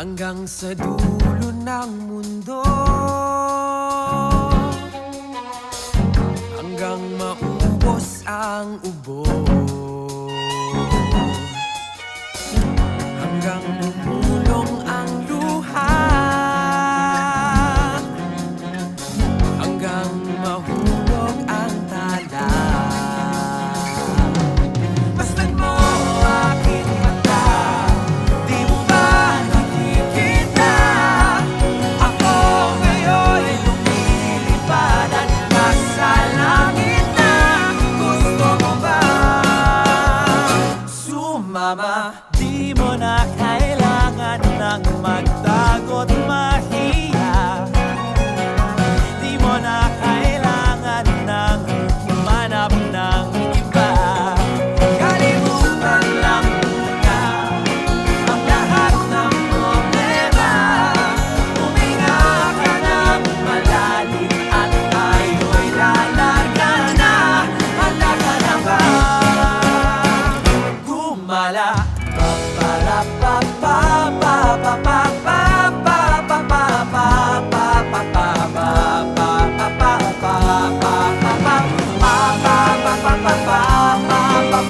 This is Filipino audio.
hanggang sa dulo ng mundo, hanggang maubos ang ubo, hanggang bumulong ang luha, hanggang mahulog ang tala. Masdan mo aking mata, di mo ba nakikita? Ako ngayon ay lumilipad at nasa langit na. Gusto mo ba sumama? Di mo na kailangan ng magtago't mahiya. Di mo na kailangan ng humanap ng iba. Kalimutan lang muna ang lahat ng problema. Huminga ka ng malalim at tayo'y lalaga na. Handa ka na ba gumala? Pa pa pa pa pa pa pa.